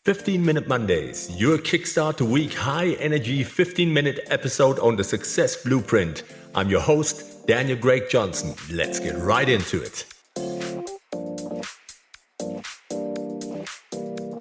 15-Minute Mondays, your kickstart to week high-energy 15-minute episode on the Success Blueprint. I'm your host, Daniel Greg Johnson. Let's get right into it.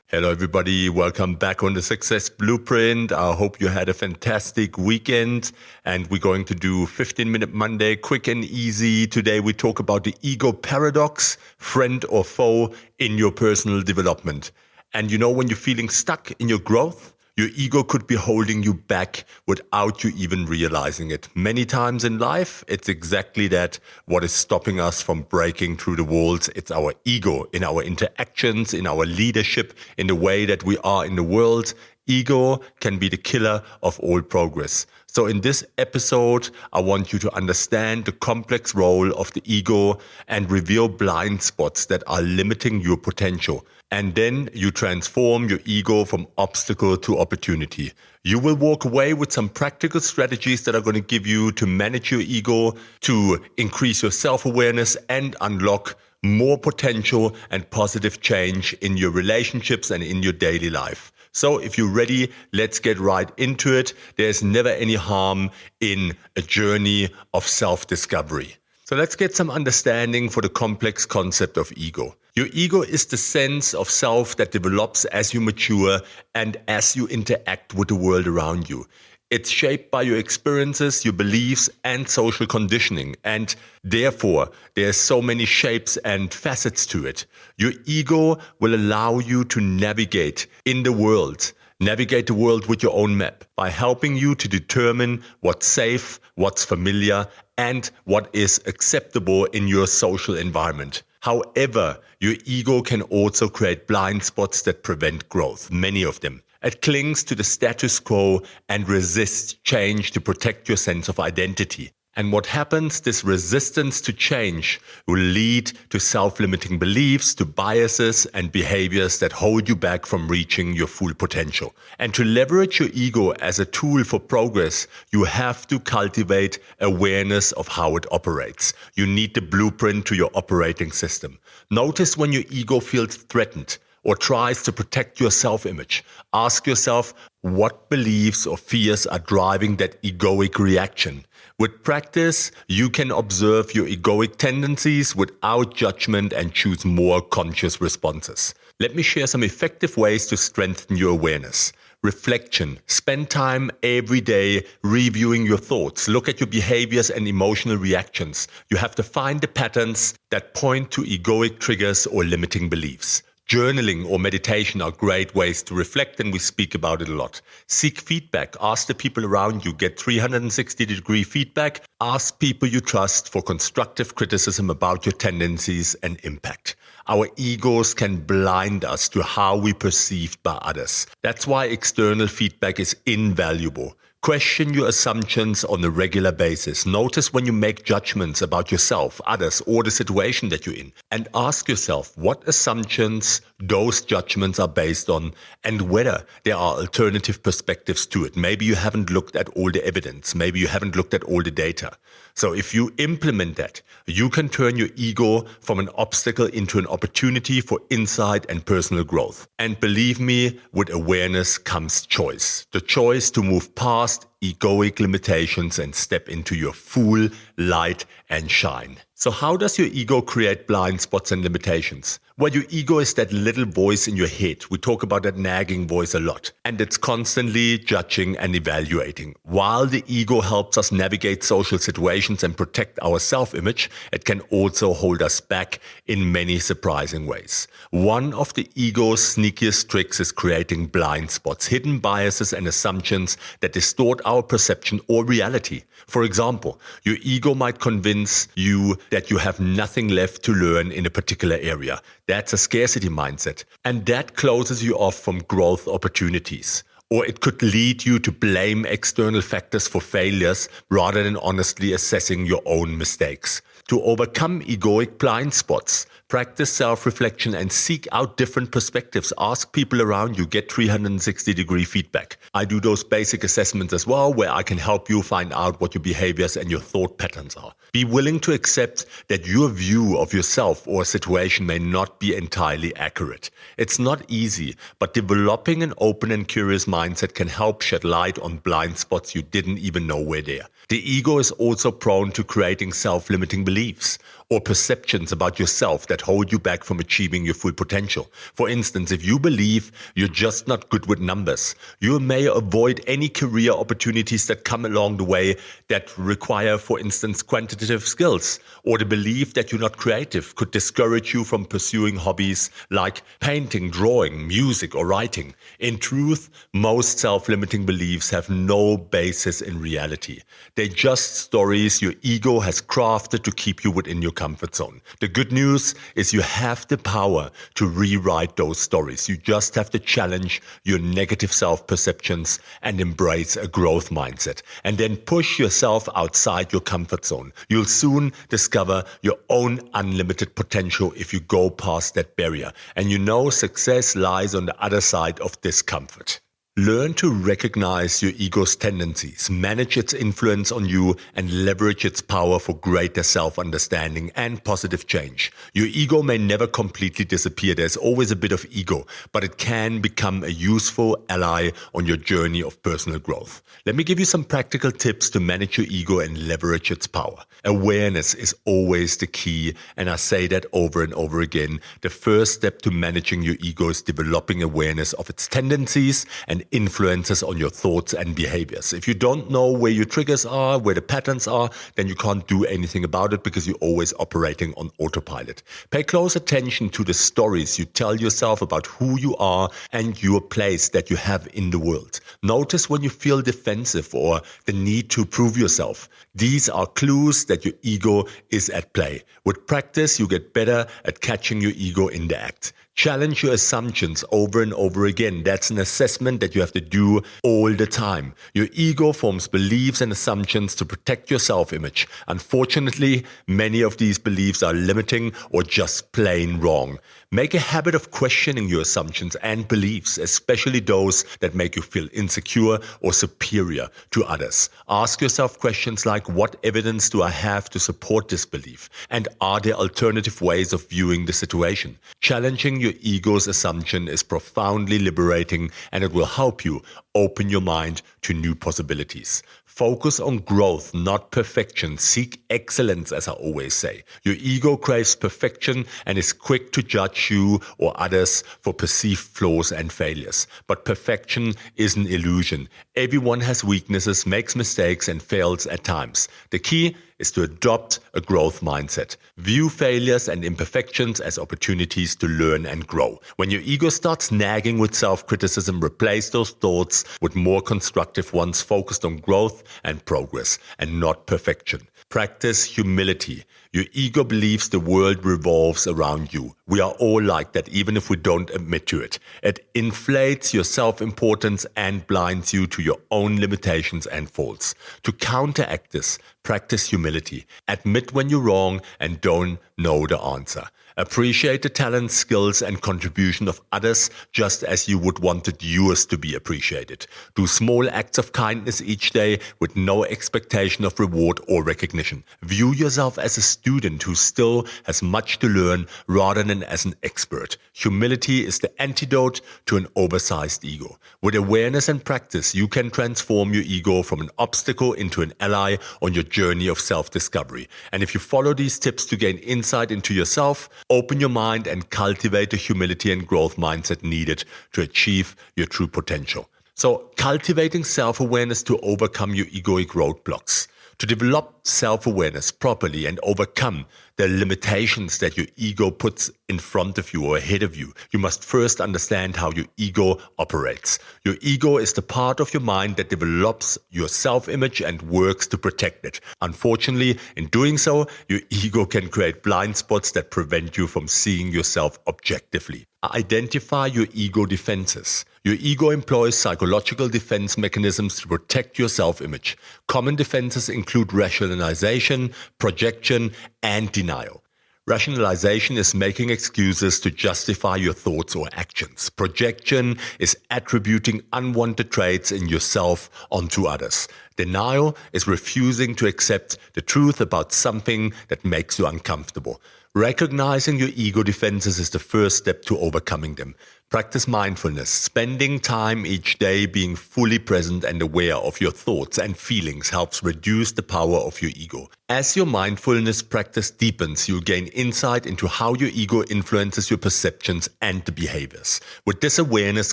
Hello everybody, welcome back on the Success Blueprint. I hope you had a fantastic weekend and we're going to do 15-Minute Monday, quick and easy. Today we talk about the ego paradox, friend or foe in your personal development. And you know, when you're feeling stuck in your growth, your ego could be holding you back without you even realizing it. Many times in life, it's exactly that what is stopping us from breaking through the walls. It's our ego in our interactions, in our leadership, in the way that we are in the world. Ego can be the killer of all progress. So in this episode, I want you to understand the complex role of the ego and reveal blind spots that are limiting your potential. And then you transform your ego from obstacle to opportunity. You will walk away with some practical strategies that are going to give you to manage your ego, to increase your self-awareness and unlock more potential and positive change in your relationships and in your daily life. So if you're ready, let's get right into it. There's never any harm in a journey of self-discovery. So let's get some understanding for the complex concept of ego. Your ego is the sense of self that develops as you mature and as you interact with the world around you. It's shaped by your experiences, your beliefs, and social conditioning. And therefore, there's so many shapes and facets to it. Your ego will allow you to navigate in the world. Navigate the world with your own map by helping you to determine what's safe, what's familiar, and what is acceptable in your social environment. However, your ego can also create blind spots that prevent growth, many of them. It clings to the status quo and resists change to protect your sense of identity. And what happens, this resistance to change will lead to self-limiting beliefs, to biases and behaviors that hold you back from reaching your full potential. And to leverage your ego as a tool for progress, you have to cultivate awareness of how it operates. You need the blueprint to your operating system. Notice when your ego feels threatened or tries to protect your self-image. Ask yourself what beliefs or fears are driving that egoic reaction. With practice, you can observe your egoic tendencies without judgment and choose more conscious responses. Let me share some effective ways to strengthen your awareness. Reflection. Spend time every day reviewing your thoughts. Look at your behaviors and emotional reactions. You have to find the patterns that point to egoic triggers or limiting beliefs. Journaling or meditation are great ways to reflect, and we speak about it a lot. Seek feedback. Ask the people around you. Get 360-degree feedback. Ask people you trust for constructive criticism about your tendencies and impact. Our egos can blind us to how we're perceived by others. That's why external feedback is invaluable. Question your assumptions on a regular basis. Notice when you make judgments about yourself, others, or the situation that you're in. And ask yourself what assumptions those judgments are based on and whether there are alternative perspectives to it. Maybe you haven't looked at all the evidence. Maybe you haven't looked at all the data. So if you implement that, you can turn your ego from an obstacle into an opportunity for insight and personal growth. And believe me, with awareness comes choice. The choice to move past egoic limitations and step into your full light and shine. So how does your ego create blind spots and limitations? Well, your ego is that little voice in your head. We talk about that nagging voice a lot. And it's constantly judging and evaluating. While the ego helps us navigate social situations and protect our self-image, it can also hold us back in many surprising ways. One of the ego's sneakiest tricks is creating blind spots, hidden biases and assumptions that distort our perception or reality. For example, your ego might convince you that you have nothing left to learn in a particular area. That's a scarcity mindset, and that closes you off from growth opportunities. Or it could lead you to blame external factors for failures rather than honestly assessing your own mistakes. To overcome egoic blind spots, Practice self-reflection and seek out different perspectives. Ask people around you, get 360-degree feedback. I do those basic assessments as well, where I can help you find out what your behaviors and your thought patterns are. Be willing to accept that your view of yourself or a situation may not be entirely accurate. It's not easy, but developing an open and curious mindset can help shed light on blind spots you didn't even know were there. The ego is also prone to creating self-limiting beliefs or perceptions about yourself that hold you back from achieving your full potential. For instance, if you believe you're just not good with numbers, you may avoid any career opportunities that come along the way that require, for instance, quantitative skills. Or the belief that you're not creative could discourage you from pursuing hobbies like painting, drawing, music, or writing. In truth, most self-limiting beliefs have no basis in reality. They're just stories your ego has crafted to keep you within your comfort zone. The good news is you have the power to rewrite those stories. You just have to challenge your negative self-perceptions and embrace a growth mindset. And then push yourself outside your comfort zone. You'll soon discover your own unlimited potential if you go past that barrier. And you know success lies on the other side of discomfort. Learn to recognize your ego's tendencies, manage its influence on you, and leverage its power for greater self-understanding and positive change. Your ego may never completely disappear. There's always a bit of ego, but it can become a useful ally on your journey of personal growth. Let me give you some practical tips to manage your ego and leverage its power. Awareness is always the key, and I say that over and over again. The first step to managing your ego is developing awareness of its tendencies and influences on your thoughts and behaviors. If you don't know where your triggers are, where the patterns are, then you can't do anything about it because you're always operating on autopilot. Pay close attention to the stories you tell yourself about who you are and your place that you have in the world. Notice when you feel defensive or the need to prove yourself. These are clues that your ego is at play. With practice, you get better at catching your ego in the act. Challenge your assumptions over and over again. That's an assessment that you have to do all the time. Your ego forms beliefs and assumptions to protect your self-image. Unfortunately, many of these beliefs are limiting or just plain wrong. Make a habit of questioning your assumptions and beliefs, especially those that make you feel insecure or superior to others. Ask yourself questions like, what evidence do I have to support this belief? And are there alternative ways of viewing the situation? Challenging your ego's assumption is profoundly liberating, and it will help you open your mind to new possibilities. Focus on growth, not perfection. Seek excellence, as I always say. Your ego craves perfection and is quick to judge you or others for perceived flaws and failures. But perfection is an illusion. Everyone has weaknesses, makes mistakes, and fails at times. The key is to adopt a growth mindset. View failures and imperfections as opportunities to learn and grow. When your ego starts nagging with self-criticism, replace those thoughts with more constructive ones focused on growth and progress and not perfection. Practice humility. Your ego believes the world revolves around you. We are all like that, even if we don't admit to it. It inflates your self-importance and blinds you to your own limitations and faults. To counteract this, practice humility. Admit when you're wrong and don't know the answer. Appreciate the talents, skills, and contribution of others just as you would wanted yours to be appreciated. Do small acts of kindness each day with no expectation of reward or recognition. View yourself as a student who still has much to learn rather than as an expert. Humility is the antidote to an oversized ego. With awareness and practice, you can transform your ego from an obstacle into an ally on your journey of self-discovery. And if you follow these tips to gain insight into yourself, open your mind and cultivate the humility and growth mindset needed to achieve your true potential. So, cultivating self-awareness to overcome your egoic roadblocks. To develop self-awareness properly and overcome the limitations that your ego puts in front of you or ahead of you, you must first understand how your ego operates. Your ego is the part of your mind that develops your self-image and works to protect it. Unfortunately, in doing so, your ego can create blind spots that prevent you from seeing yourself objectively. Identify your ego defenses. Your ego employs psychological defense mechanisms to protect your self-image. Common defenses include rationalization, projection, and denial. Rationalization is making excuses to justify your thoughts or actions. Projection is attributing unwanted traits in yourself onto others. Denial is refusing to accept the truth about something that makes you uncomfortable. Recognizing your ego defenses is the first step to overcoming them. Practice mindfulness, spending time each day being fully present and aware of your thoughts and feelings helps reduce the power of your ego. As your mindfulness practice deepens, you'll gain insight into how your ego influences your perceptions and the behaviors. With this awareness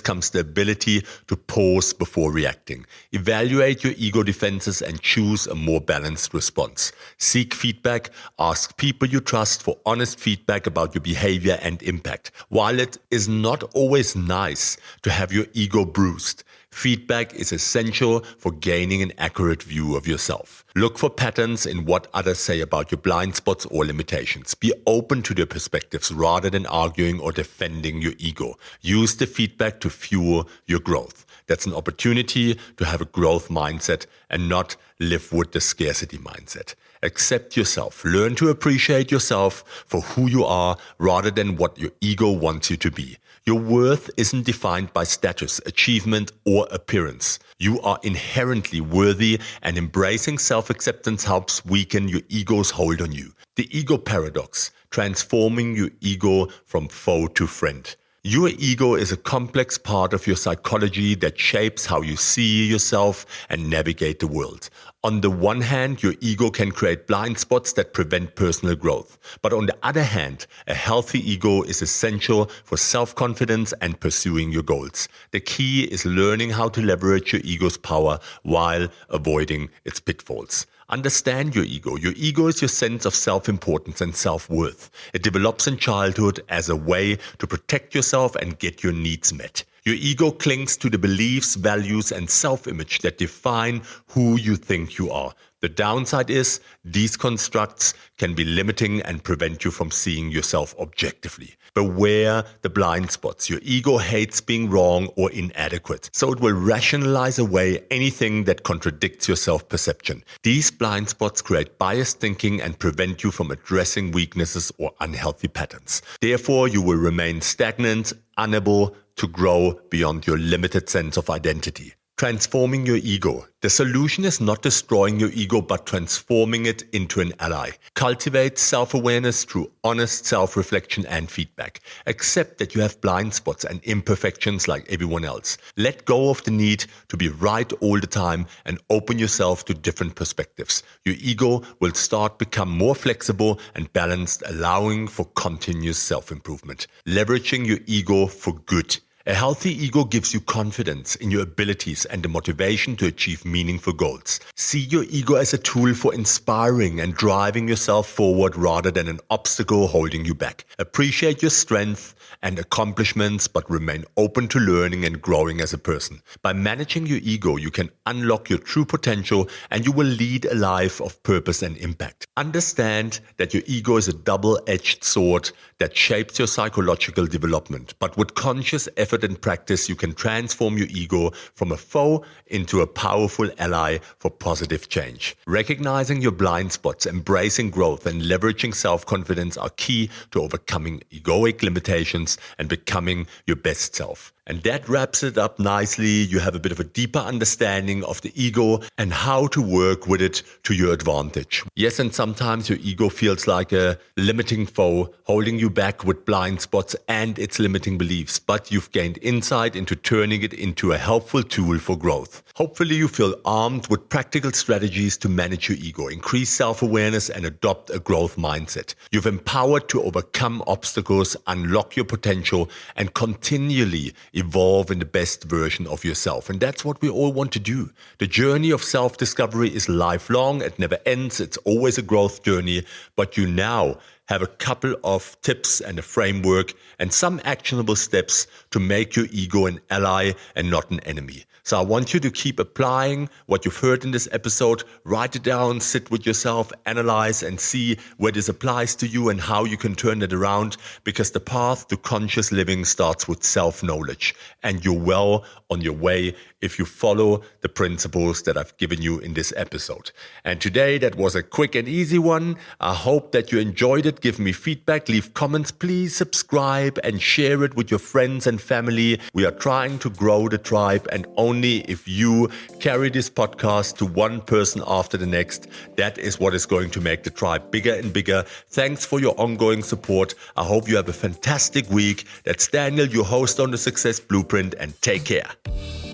comes the ability to pause before reacting. Evaluate your ego defenses and choose a more balanced response. Seek feedback, ask people you trust for honest feedback about your behavior and impact. While it is not always nice to have your ego bruised, feedback is essential for gaining an accurate view of yourself. Look for patterns in what others say about your blind spots or limitations. Be open to their perspectives rather than arguing or defending your ego. Use the feedback to fuel your growth. That's an opportunity to have a growth mindset and not live with the scarcity mindset. Accept yourself. Learn to appreciate yourself for who you are rather than what your ego wants you to be. Your worth isn't defined by status, achievement, or appearance. You are inherently worthy, and embracing self-acceptance helps weaken your ego's hold on you. The ego paradox, transforming your ego from foe to friend. Your ego is a complex part of your psychology that shapes how you see yourself and navigate the world. On the one hand, your ego can create blind spots that prevent personal growth. But on the other hand, a healthy ego is essential for self-confidence and pursuing your goals. The key is learning how to leverage your ego's power while avoiding its pitfalls. Understand your ego. Your ego is your sense of self-importance and self-worth. It develops in childhood as a way to protect yourself and get your needs met. Your ego clings to the beliefs, values, and self-image that define who you think you are. The downside is these constructs can be limiting and prevent you from seeing yourself objectively. Beware the blind spots. Your ego hates being wrong or inadequate, so it will rationalize away anything that contradicts your self-perception. These blind spots create biased thinking and prevent you from addressing weaknesses or unhealthy patterns. Therefore, you will remain stagnant, unable to grow beyond your limited sense of identity. Transforming your ego. The solution is not destroying your ego, but transforming it into an ally. Cultivate self-awareness through honest self-reflection and feedback. Accept that you have blind spots and imperfections like everyone else. Let go of the need to be right all the time and open yourself to different perspectives. Your ego will start become more flexible and balanced, allowing for continuous self-improvement. Leveraging your ego for good. A healthy ego gives you confidence in your abilities and the motivation to achieve meaningful goals. See your ego as a tool for inspiring and driving yourself forward rather than an obstacle holding you back. Appreciate your strength and accomplishments, but remain open to learning and growing as a person. By managing your ego, you can unlock your true potential and you will lead a life of purpose and impact. Understand that your ego is a double-edged sword that shapes your psychological development, but with conscious effort and practice, you can transform your ego from a foe into a powerful ally for positive change. Recognizing your blind spots, embracing growth, and leveraging self-confidence are key to overcoming egoic limitations and becoming your best self. And that wraps it up nicely. You have a bit of a deeper understanding of the ego and how to work with it to your advantage. Yes, and sometimes your ego feels like a limiting foe, holding you back with blind spots and its limiting beliefs. But you've gained insight into turning it into a helpful tool for growth. Hopefully you feel armed with practical strategies to manage your ego, increase self-awareness, and adopt a growth mindset. You've empowered to overcome obstacles, unlock your potential, and continually evolve in the best version of yourself. And that's what we all want to do. The journey of self-discovery is lifelong. It never ends. It's always a growth journey. But you now have a couple of tips and a framework and some actionable steps to make your ego an ally and not an enemy. So I want you to keep applying what you've heard in this episode. Write it down, sit with yourself, analyze and see where this applies to you and how you can turn it around, because the path to conscious living starts with self-knowledge, and you're well on your way if you follow the principles that I've given you in this episode. And today that was a quick and easy one. I hope that you enjoyed it. it, give me feedback, leave comments, please subscribe and share it with your friends and family. We are trying to grow the tribe, and only if you carry this podcast to one person after the next, that is what is going to make the tribe bigger and bigger. Thanks for your ongoing support. I hope you have a fantastic week. That's Daniel, your host on the Success Blueprint, and take care.